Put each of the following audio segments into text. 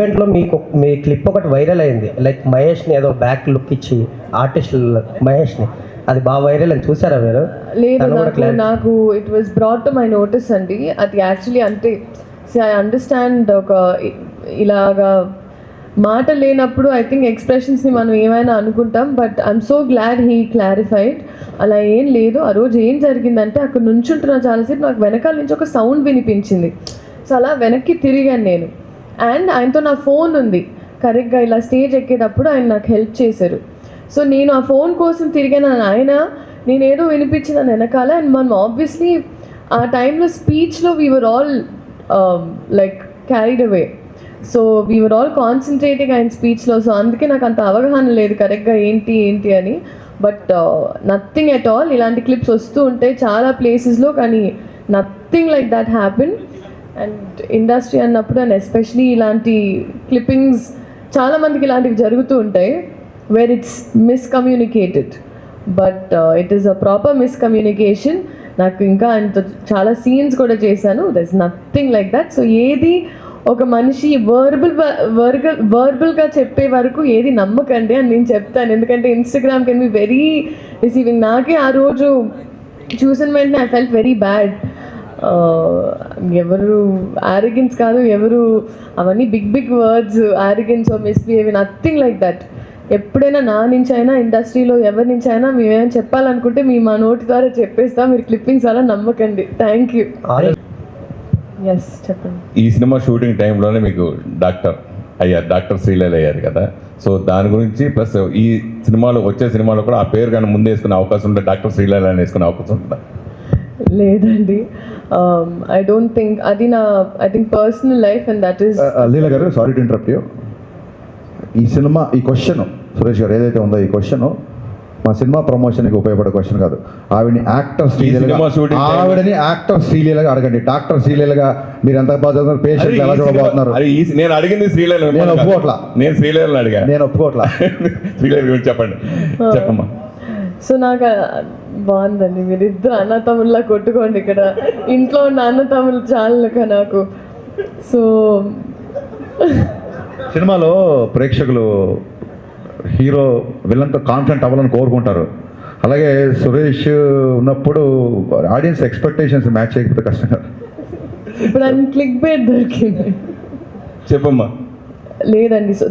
ఈవెంట్లో మీ క్లిప్ ఒకటి వైరల్ అయింది, లైక్ మహేష్ని ఏదో బ్యాక్ లుక్ ఇచ్చి ఆర్టిస్ట్ మహేష్ని, అది బాగా వైరల్ అని చూసారా మీరు? లేదు, నాకు it was brought to my notice అండి. అది యాక్చువల్లీ అంటే ఐ అండర్స్టాండ్, ఒక ఇలాగా మాట లేనప్పుడు ఐ థింక్ ఎక్స్ప్రెషన్స్ని మనం ఏమైనా అనుకుంటాం, but I'm so glad he clarified. అలా ఏం లేదు. ఆ రోజు ఏం జరిగిందంటే అక్కడ నుంచుంటున్నా చాలాసేపు, నాకు వెనకాల నుంచి ఒక సౌండ్ వినిపించింది. సో అలా వెనక్కి తిరిగాను నేను, అండ్ ఆయనతో నా ఫోన్ ఉంది. కరెక్ట్గా ఇలా స్టేజ్ ఎక్కేటప్పుడు ఆయన నాకు హెల్ప్ చేశారు. సో నేను ఆ ఫోన్ కోసం తిరిగాను ఆయన, నేనేదో వినిపించిన వెనకాల. అండ్ మనం ఆబ్వియస్లీ ఆ టైంలో స్పీచ్లో we're all like carried away. So we're all concentrating ఆయన స్పీచ్లో. సో అందుకే నాకు అంత అవగాహన లేదు కరెక్ట్గా ఏంటి అని. But nothing at all. ఇలాంటి క్లిప్స్ వస్తూ ఉంటాయి చాలా ప్లేసెస్లో, కానీ nothing like that happen. And industry అన్నప్పుడు, అండ్ ఎస్పెషలీ ఇలాంటి క్లిప్పింగ్స్ చాలామందికి ఇలాంటివి జరుగుతూ ఉంటాయి, where it's miscommunicated. But it is a proper miscommunication. నాకు ఇంకా ఆయనతో చాలా సీన్స్ కూడా చేశాను. There is nothing like that. So ఏది ఒక మనిషి వర్బల్గా చెప్పే వరకు ఏది నమ్మకండి అని నేను చెప్తాను. ఎందుకంటే Instagram can be very receiving. నాకే ఆ రోజు చూసిన వెంటనే ఐ ఫెల్ట్ వెరీ బ్యాడ్. ఎవరు ఆరోగెన్స్ కాదు, ఎవరు అవన్నీ big words, arrogance or misbehave, nothing like that. ఎప్పుడైనా నా నుంచి అయినా, ఇండస్ట్రీలో ఎవరి నుంచి అయినా మేమేమైనా చెప్పాలనుకుంటే మా నోటి ద్వారా చెప్పేస్తాం. మీరు క్లిప్పింగ్స్ అలా నమ్మకండి. Thank you. ఎస్, చెప్పండి. ఈ సినిమా షూటింగ్ టైంలోనే మీకు డాక్టర్ శ్రీలీల అయ్యారు కదా, సో దాని గురించి ప్లస్ ఈ సినిమాలో వచ్చే సినిమాలో కూడా ఆ పేరు కానీ ముందు వేసుకునే అవకాశం ఉంటే డాక్టర్ శ్రీలీల అని వేసుకునే అవకాశం ఉంటుందా? లేదండి, ఐ డోంట్ థింక్. అది I think personal life, and that is. Leela garu, sorry to interrupt you. ఈ సినిమా, ఈ క్వశ్చన్ సురేష్ గారు ఏదైతే ఉందో, ఈ క్వశ్చన్ మా సినిమా ప్రమోషన్కి ఉపయోగపడే క్వశ్చన్ కాదు. ఆవిడని యాక్టర్ శ్రీలీలగా అడగండి. డాక్టర్ శ్రీలీలగా మీరు ఎంత బాగా పేషెంట్ ఎలా చూడబోతున్నారు? నేను అడిగింది శ్రీలీల. నేను ఒప్పుకోవట్లా. నేను శ్రీలీలను అడిగా. నేను ఒప్పుకోవట్లా. శ్రీలీల గురించి చెప్పమ్మా. సో నాకు బాగుందండి. మీరు ఇద్దరు అన్న తమ్ముళ్ళ కొట్టుకోండి ఇక్కడ. ఇంట్లో ఉన్న అన్న తమ్ముళ్ళు చాలా నాకు. సో సినిమాలో ప్రేక్షకులు హీరో విలన్తో కాన్ఫిడెంట్ అవ్వాలని కోరుకుంటారు. అలాగే సురేష్ ఉన్నప్పుడు ఆడియన్స్ ఎక్స్పెక్టేషన్స్ మ్యాచ్ చేయకపోతే కష్టం కదా. ఇప్పుడు ఆయన క్లిక్ బైట్ దొరికింది. చెప్పమ్మా. లేదండి, so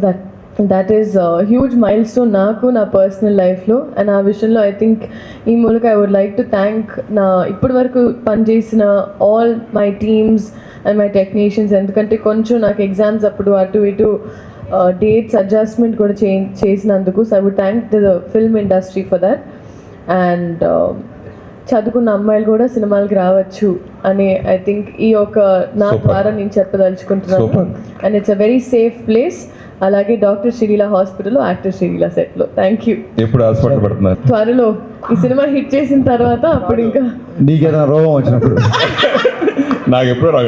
that is huge mile stone నాకు నా పర్సనల్ లైఫ్లో. అండ్ ఆ విషయంలో ఐ థింక్ ఈ మూలక I would like to thank నా ఇప్పటి వరకు పనిచేసిన all my teams and my technicians. ఎందుకంటే కొంచెం నాకు ఎగ్జామ్స్ అప్పుడు అటు ఇటు డేట్స్ అడ్జస్ట్మెంట్ కూడా చేసినందుకు. So I would thank the film industry for that. And చదువుకున్న అమ్మాయిలు కూడా సినిమాలకు రావచ్చు అని ఐ థింక్ ఈ ఒక నా ద్వారా నేను చెప్పదలుచుకుంటున్నాను. And it's a very safe place. అలాగే డాక్టర్ శ్రీలీల హాస్పిటల్లో, యాక్టర్ శ్రీలీల సెట్లో. Thank you. ఎప్పుడు హాస్పిటల్ పడుతున్నారు? త్వరలో ఈ సినిమా హిట్ చేసిన తర్వాత అప్పుడు ఇంకా నీకేదైనా రోగం వచ్చినప్పుడు నాకు ఎప్పుడు